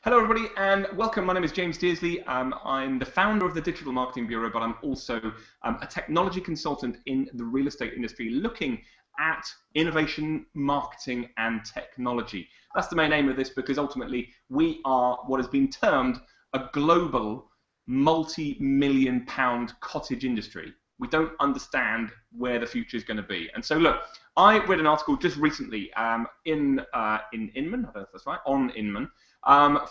Hello everybody and welcome. My name is James Dearsley. I'm the founder of the Digital Marketing Bureau, but I'm also a technology consultant in the real estate industry looking at innovation, marketing and technology. That's the main aim of this because ultimately we are what has been termed a global multi-million pound cottage industry. We don't understand where the future is going to be. And so look, I read an article just recently in Inman, I don't know if that's right, on Inman,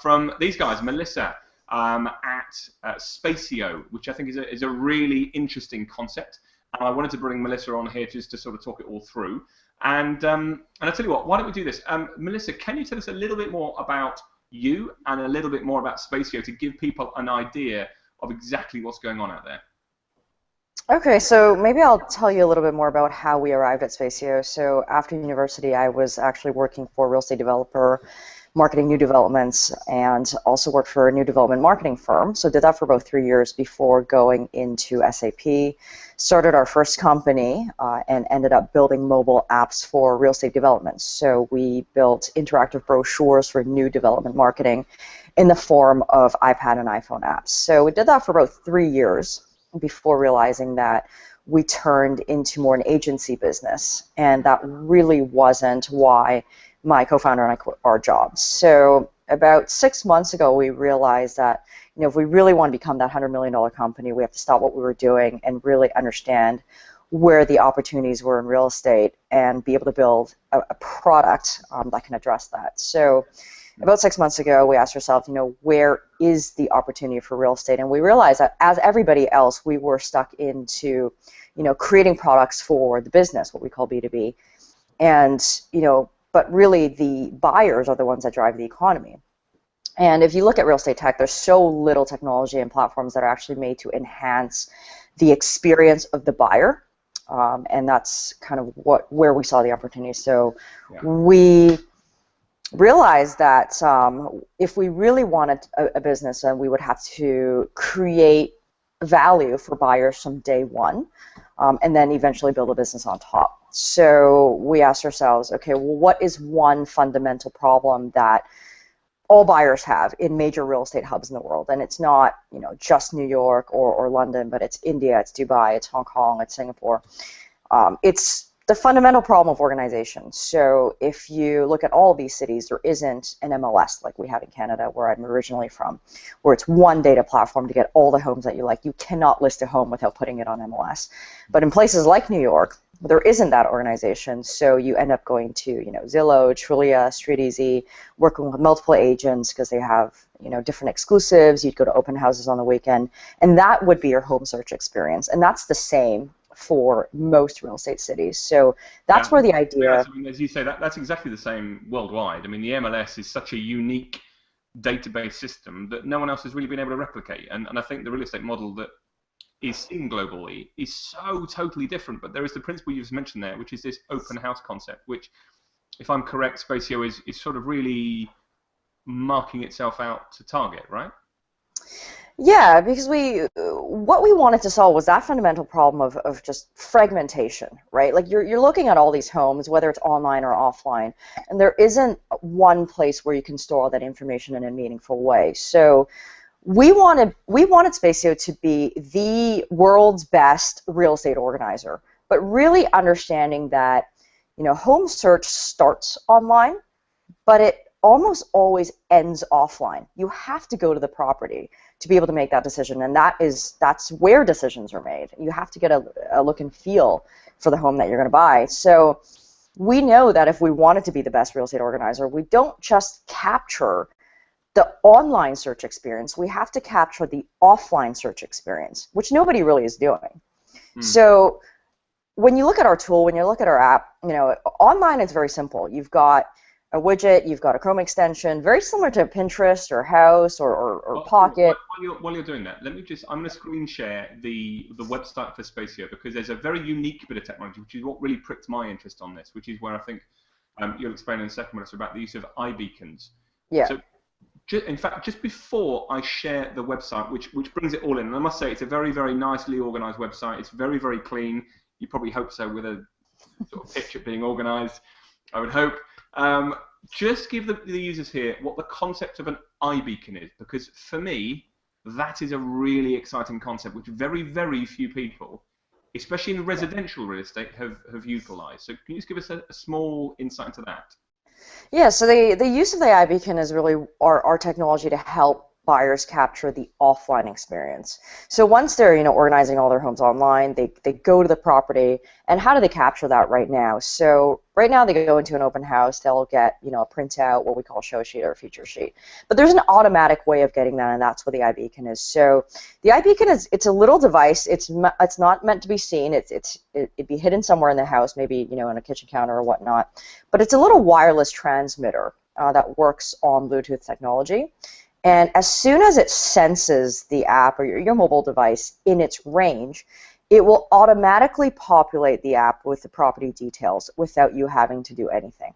from these guys, Melissa at Spacio, which I think is a really interesting concept. And I wanted to bring Melissa on here just to sort of talk it all through. And I tell you what, why don't we do this? Melissa, can you tell us a little bit more about you and a little bit more about Spacio to give people an idea of exactly what's going on out there? Okay, so maybe I'll tell you a little bit more about how we arrived at Spacio. So after university, I was actually working for a real estate developer, marketing new developments, and also worked for a new development marketing firm. So did that for about 3 years before going into SAP. Started our first company and ended up building mobile apps for real estate development. So we built interactive brochures for new development marketing in the form of iPad and iPhone apps. So we did that for about 3 years before realizing that we turned into more an agency business, and that really wasn't why my co-founder and I quit our jobs. So about 6 months ago, we realized that if we really want to become that $100 million company, we have to stop what we were doing and really understand where the opportunities were in real estate and be able to build a product that can address that. So about 6 months ago, we asked ourselves, where is the opportunity for real estate? And we realized that as everybody else, we were stuck into, creating products for the business, what we call B2B. And, but really the buyers are the ones that drive the economy. And if you look at real estate tech, there's so little technology and platforms that are actually made to enhance the experience of the buyer. And that's kind of where we saw the opportunity. So we realized that if we really wanted a business, we would have to create value for buyers from day one, and then eventually build a business on top. So we asked ourselves, okay, well, what is one fundamental problem that all buyers have in major real estate hubs in the world? And it's not, just New York or London, but it's India, it's Dubai, it's Hong Kong, it's Singapore. It's the fundamental problem of organization. So if you look at all of these cities, there isn't an MLS like we have in Canada, where I'm originally from, where it's one data platform to get all the homes that you like. You cannot list a home without putting it on MLS. But in places like New York, there isn't that organization, so you end up going to Zillow, Trulia, StreetEasy, working with multiple agents because they have different exclusives. You'd go to open houses on the weekend, and that would be your home search experience. And that's the same for most real estate cities. So that's where the idea... I mean, as you say, that's exactly the same worldwide. I mean, the MLS is such a unique database system that no one else has really been able to replicate. And I think the real estate model that is seen globally is so totally different. But there is the principle you've mentioned there, which is this open house concept, which, if I'm correct, Spacio is sort of really marking itself out to target, right? Yeah, because what we wanted to solve was that fundamental problem of just fragmentation, right? Like you're looking at all these homes, whether it's online or offline, and there isn't one place where you can store all that information in a meaningful way. So we wanted Spacio to be the world's best real estate organizer, but really understanding that home search starts online, but it almost always ends offline. You have to go to the property to be able to make that decision, and that's where decisions are made. You have to get a look and feel for the home that you're going to buy. So we know that if we wanted to be the best real estate organizer, we don't just capture the online search experience, we have to capture the offline search experience, which nobody really is doing. So when you look at our tool, when you look at our app, online it's very simple. You've got a widget, you've got a Chrome extension, very similar to Pinterest or House or Pocket. While you're doing that, I'm going to screen share the website for Spacio, because there's a very unique bit of technology, which is what really pricked my interest on this, which is where I think you'll explain in a second, Melissa, about the use of iBeacons. Yeah. So, in fact, just before I share the website, which brings it all in, and I must say it's a very, very nicely organized website. It's very, very clean. You probably hope so with a sort of pitch at being organized, I would hope. just give the users here what the concept of an iBeacon is, because for me, that is a really exciting concept, which very, very few people, especially in residential real estate, have utilized. So can you just give us a small insight into that? Yeah, so the use of the iBeacon is really our technology to help buyers capture the offline experience. So once they're, organizing all their homes online, they go to the property, and how do they capture that right now? So right now they go into an open house, they'll get, a printout, what we call a show sheet or a feature sheet. But there's an automatic way of getting that, and that's what the iBeacon is. So the iBeacon it's a little device. It's not meant to be seen. It'd be hidden somewhere in the house, maybe, on a kitchen counter or whatnot. But it's a little wireless transmitter that works on Bluetooth technology. And as soon as it senses the app or your mobile device in its range, it will automatically populate the app with the property details without you having to do anything.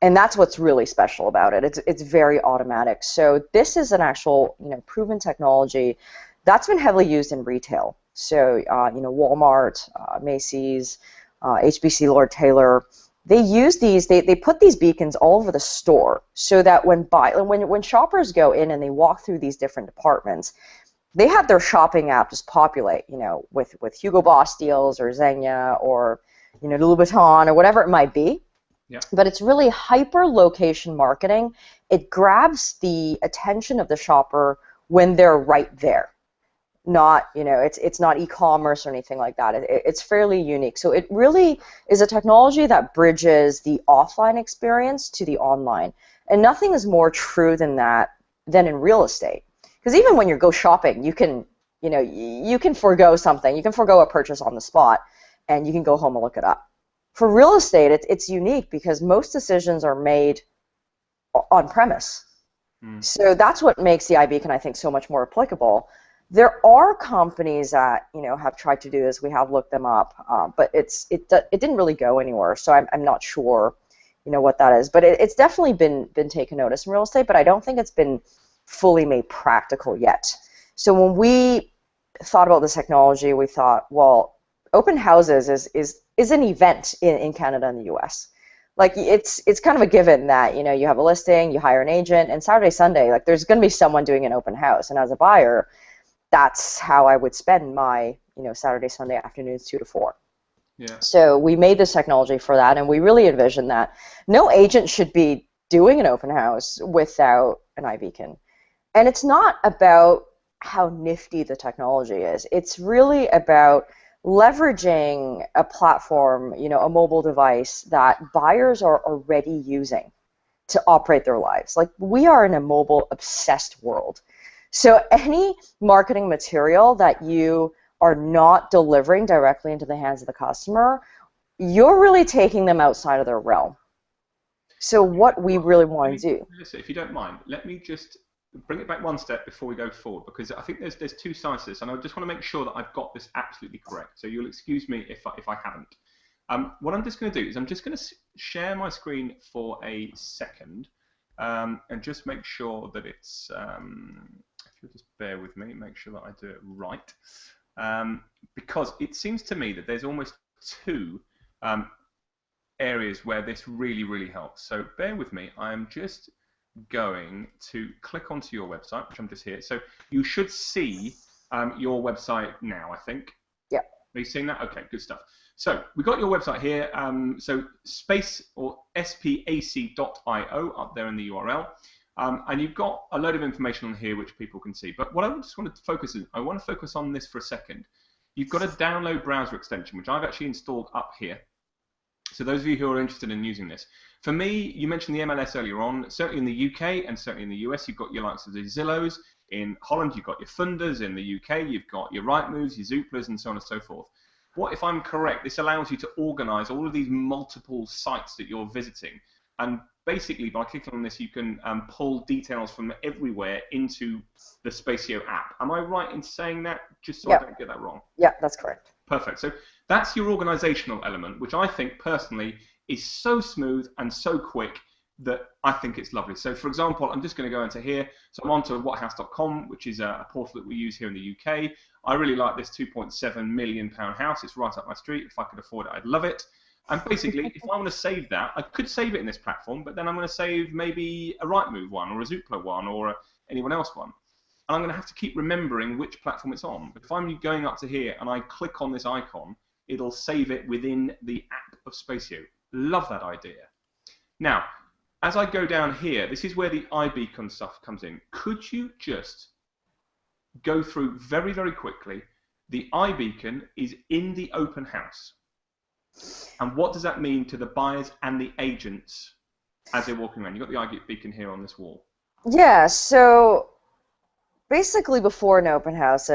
And that's what's really special about it. It's very automatic. So this is an actual, proven technology that's been heavily used in retail. So, Walmart, Macy's, HBC Lord Taylor. They use these. They put these beacons all over the store so that when shoppers go in and they walk through these different departments, they have their shopping app just populate, with Hugo Boss deals or Zegna or Louis Vuitton or whatever it might be. Yeah. But it's really hyper location marketing. It grabs the attention of the shopper when they're right there. Not, it's not e-commerce or anything like that. It's fairly unique. So it really is a technology that bridges the offline experience to the online. And nothing is more true than that than in real estate. Because even when you go shopping, you can forego something. You can forego a purchase on the spot, and you can go home and look it up. For real estate, it's unique because most decisions are made on premise. So that's what makes the iBeacon, I think, so much more applicable. There are companies that have tried to do this. We have looked them up, but it didn't really go anywhere. So I'm not sure, what that is. But it's definitely been taken notice in real estate. But I don't think it's been fully made practical yet. So when we thought about this technology, we thought, well, open houses is an event in Canada and the U.S. Like it's kind of a given that you have a listing, you hire an agent, and Saturday, Sunday, like there's going to be someone doing an open house. And as a buyer, that's how I would spend my, Saturday, Sunday afternoons 2 to 4. Yeah. So we made this technology for that, and we really envisioned that no agent should be doing an open house without an iBeacon. And it's not about how nifty the technology is. It's really about leveraging a platform, a mobile device that buyers are already using to operate their lives. Like we are in a mobile obsessed world. So any marketing material that you are not delivering directly into the hands of the customer, you're really taking them outside of their realm. So what we really want to do. Melissa, if you don't mind, let me just bring it back one step before we go forward, because I think there's two sides to this, and I just want to make sure that I've got this absolutely correct. So you'll excuse me if I haven't. What I'm just going to do is I'm just going to share my screen for a second, and just make sure that it's. If you'll just bear with me, make sure that I do it right, because it seems to me that there's almost two areas where this really, really helps. So bear with me. I'm just going to click onto your website, which I'm just here. So you should see your website now, I think. Yeah. Are you seeing that? Okay, good stuff. So we've got your website here. So space or spac.io up there in the URL. And you've got a load of information on here which people can see. But what I just wanted to focus on, I want to focus on this for a second. You've got a download browser extension, which I've actually installed up here. So those of you who are interested in using this. For me, you mentioned the MLS earlier on. Certainly in the UK and certainly in the US, you've got your likes of the Zillows. In Holland, you've got your Fundas. In the UK, you've got your Rightmoves, your Zooplas, and so on and so forth. What if I'm correct? This allows you to organize all of these multiple sites that you're visiting. And basically, by clicking on this, you can pull details from everywhere into the Spacio app. Am I right in saying that? Just so I don't get that wrong. Yeah, that's correct. Perfect. So that's your organizational element, which I think personally is so smooth and so quick that I think it's lovely. So for example, I'm just going to go into here. So I'm onto whathouse.com, which is a portal that we use here in the UK. I really like this £2.7 million house. It's right up my street. If I could afford it, I'd love it. And basically, if I want to save that, I could save it in this platform, but then I'm going to save maybe a Rightmove one or a Zoopla one or anyone else one. And I'm going to have to keep remembering which platform it's on. If I'm going up to here and I click on this icon, it'll save it within the app of Spacio. Love that idea. Now, as I go down here, this is where the iBeacon stuff comes in. Could you just go through very, very quickly? The iBeacon is in the open house. And what does that mean to the buyers and the agents as they're walking around? You've got the iBeacon here on this wall. Yeah, so basically before an open house,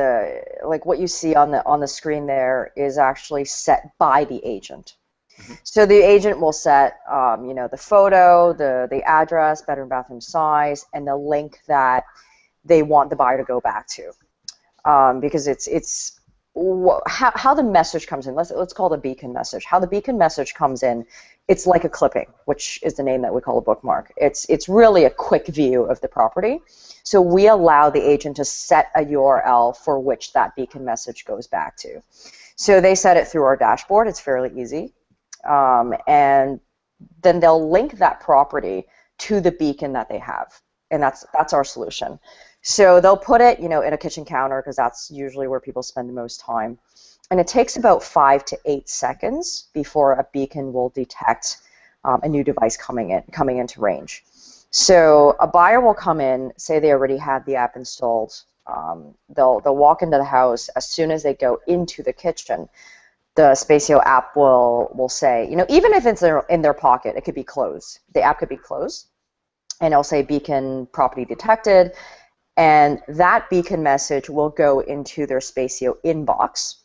like what you see on the screen there is actually set by the agent. Mm-hmm. So the agent will set, the photo, the address, bedroom, bathroom size, and the link that they want the buyer to go back to, because it's how the message comes in. Let's call it a beacon message. How the beacon message comes in, it's like a clipping, which is the name that we call a bookmark. It's really a quick view of the property. So we allow the agent to set a URL for which that beacon message goes back to. So they set it through our dashboard. It's fairly easy. And then they'll link that property to the beacon that they have. And that's our solution. So they'll put it, in a kitchen counter, because that's usually where people spend the most time. And it takes about 5 to 8 seconds before a beacon will detect a new device coming into range. So a buyer will come in, say they already have the app installed. They'll walk into the house. As soon as they go into the kitchen, the Spacio app will say, even if it's in their pocket, it could be closed. The app could be closed, and it'll say beacon property detected. And that beacon message will go into their Spacio inbox,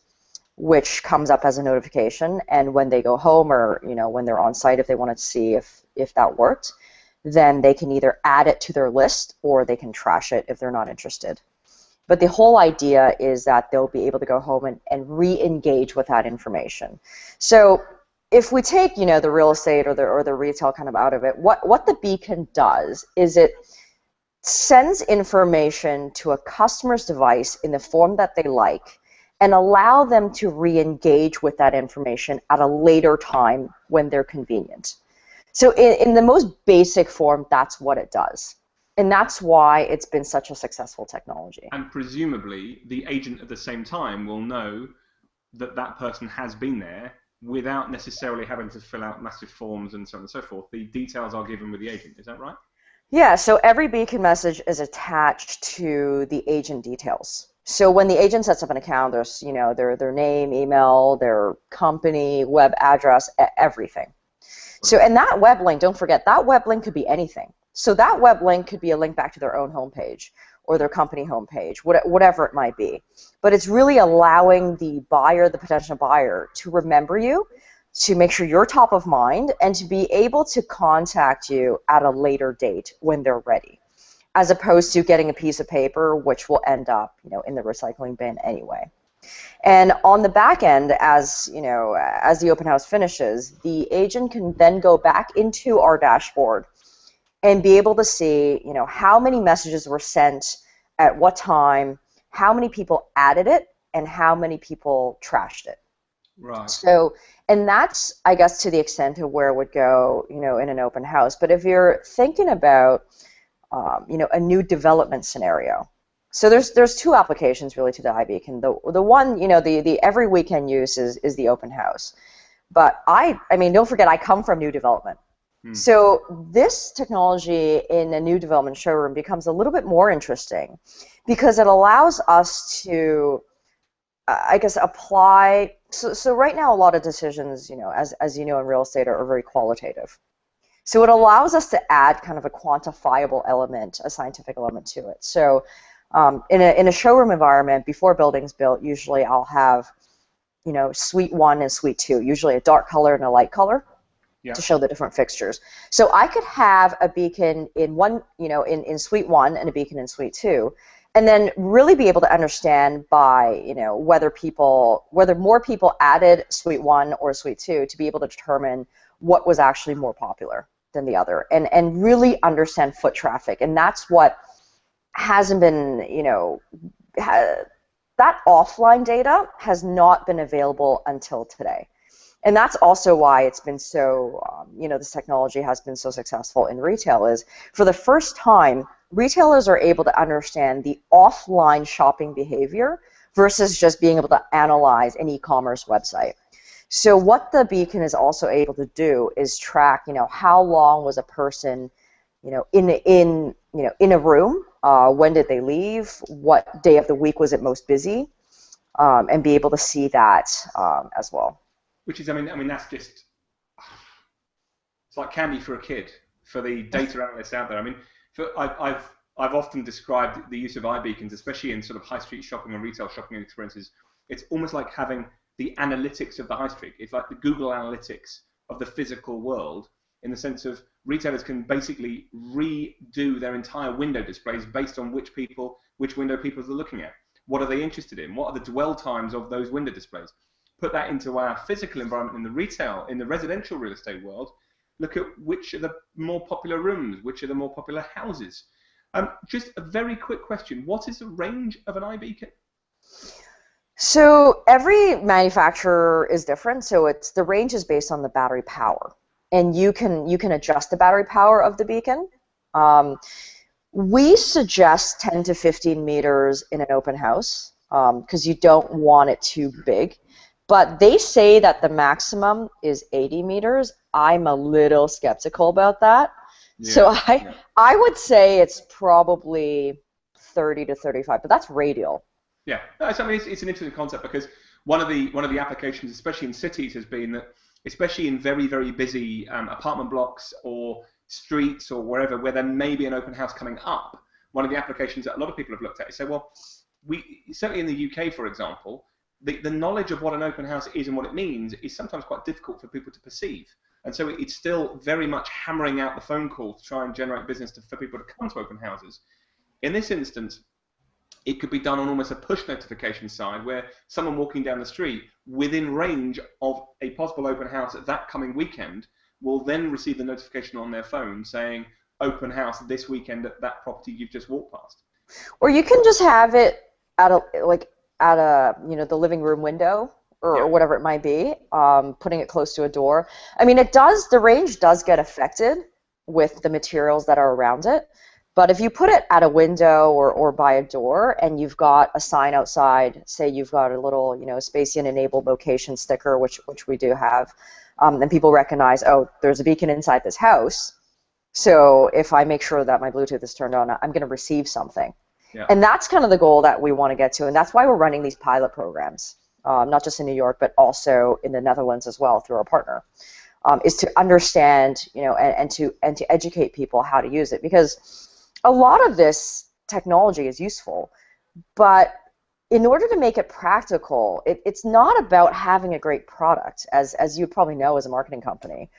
which comes up as a notification. And when they go home, or when they're on site, if they wanted to see if that worked, then they can either add it to their list or they can trash it if they're not interested. But the whole idea is that they'll be able to go home and re-engage with that information. So if we take the real estate or the retail kind of out of it, what the beacon does is it sends information to a customer's device in the form that they like and allow them to re-engage with that information at a later time when they're convenient. So in the most basic form, that's what it does. And that's why it's been such a successful technology. And presumably, the agent at the same time will know that that person has been there without necessarily having to fill out massive forms and so on and so forth. The details are given with the agent. Is that right? Yeah, so every beacon message is attached to the agent details. So when the agent sets up an account, there's their name, email, their company, web address, everything. So, and that web link, don't forget, that web link could be anything. So that web link could be a link back to their own homepage or their company homepage, whatever it might be. But it's really allowing the buyer, the potential buyer, to remember you, to make sure you're top of mind, and to be able to contact you at a later date when they're ready, as opposed to getting a piece of paper which will end up in the recycling bin anyway. And on the back end, as as the open house finishes, the agent can then go back into our dashboard and be able to see how many messages were sent at what time, how many people added it, and how many people trashed it. Right. So, and that's, I guess, to the extent of where it would go, in an open house. But if you're thinking about, a new development scenario, so there's two applications really to the iBeacon. The one, the every weekend use is the open house. But I mean, don't forget, I come from new development. So this technology in a new development showroom becomes a little bit more interesting because it allows us to, I guess, apply. So right now, a lot of decisions, as you know, in real estate are very qualitative. So it allows us to add kind of a quantifiable element, a scientific element to it. So in a showroom environment, before a building's built, usually I'll have, suite 1 and suite 2, usually a dark color and a light color. Yeah. To show the different fixtures. So I could have a beacon in one, in suite 1 and a beacon in suite 2, and then really be able to understand by, whether more people added suite 1 or suite 2 to be able to determine what was actually more popular than the other, and really understand foot traffic. And that's what hasn't been, that offline data has not been available until today. And that's also why it's been so, this technology has been so successful in retail, is for the first time, retailers are able to understand the offline shopping behavior versus just being able to analyze an e-commerce website. So what the Beacon is also able to do is track, how long was a person, in a room, when did they leave, what day of the week was it most busy, and be able to see that as well. Which is, I mean, that's just, it's like candy for a kid, for the data analysts out there. I mean, I've often described the use of iBeacons, especially in sort of high street shopping and retail shopping experiences. It's almost like having the analytics of the high street. It's like the Google Analytics of the physical world, in the sense of retailers can basically redo their entire window displays based on which window people are looking at. What are they interested in? What are the dwell times of those window displays? Put that into our physical environment in the residential real estate world. Look at which are the more popular rooms, which are the more popular houses. Just a very quick question. What is the range of an iBeacon? So every manufacturer is different. So the range is based on the battery power. And you can adjust the battery power of the beacon. We suggest 10 to 15 meters in an open house because you don't want it too big. But they say that the maximum is 80 meters. I'm a little skeptical about that. Yeah, so I would say it's probably 30 to 35, but that's radial. Yeah, I mean, it's an interesting concept because one of the applications, especially in cities, has been that, especially in very, very busy apartment blocks or streets or wherever where there may be an open house coming up, one of the applications that a lot of people have looked at is say, well, certainly in the UK, for example, the knowledge of what an open house is and what it means is sometimes quite difficult for people to perceive. And so it's still very much hammering out the phone call to try and generate business for people to come to open houses. In this instance, it could be done on almost a push notification side where someone walking down the street within range of a possible open house at that coming weekend will then receive the notification on their phone saying open house this weekend at that property you've just walked past. Or you can just have it at the living room window or whatever it might be, putting it close to a door. I mean, the range does get affected with the materials that are around it. But if you put it at a window or by a door and you've got a sign outside, say you've got a little, Spacio enabled location sticker, which we do have, and people recognize, oh, there's a beacon inside this house, so if I make sure that my Bluetooth is turned on, I'm going to receive something. Yeah. And that's kind of the goal that we want to get to, and that's why we're running these pilot programs, not just in New York, but also in the Netherlands as well through our partner, is to understand, and to educate people how to use it, because a lot of this technology is useful, but in order to make it practical, it's not about having a great product, as you probably know as a marketing company.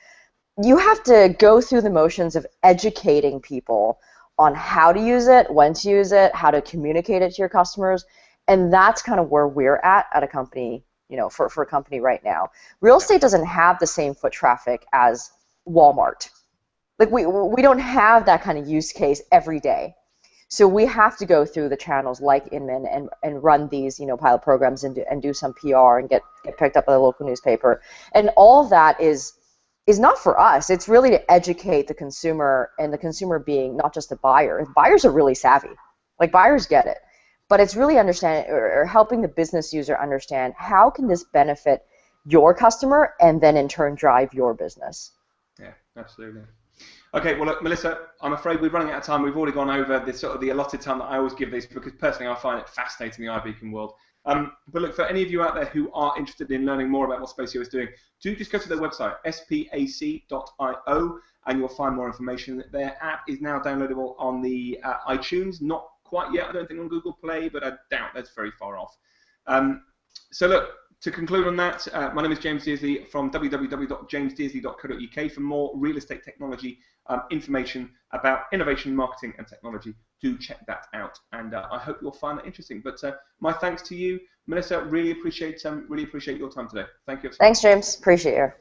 You have to go through the motions of educating people on how to use it, when to use it, how to communicate it to your customers, and that's kind of where we're at a company, for a company right now. Real estate doesn't have the same foot traffic as Walmart. Like we don't have that kind of use case every day. So we have to go through the channels like Inman and run these, pilot programs and do some PR and get picked up by the local newspaper. And all of that is not for us. It's really to educate the consumer, and the consumer being not just the buyer. Buyers are really savvy. Like, buyers get it. But it's really understanding or helping the business user understand how can this benefit your customer and then in turn drive your business. Yeah, absolutely. Okay, well, look, Melissa, I'm afraid we're running out of time. We've already gone over the allotted time that I always give these, because personally I find it fascinating, the iBeacon world. But look, for any of you out there who are interested in learning more about what Spacio is doing, do just go to their website, spac.io, and you'll find more information. Their app is now downloadable on the iTunes, not quite yet, I don't think, on Google Play, but I doubt that's very far off. So look, to conclude on that, my name is James Dearsley from www.jamesdearsley.co.uk. For more real estate technology information about innovation, marketing, and technology, do check that out. And I hope you'll find that interesting. But my thanks to you, Melissa. Really appreciate your time today. Thank you. Thanks, James. Appreciate you.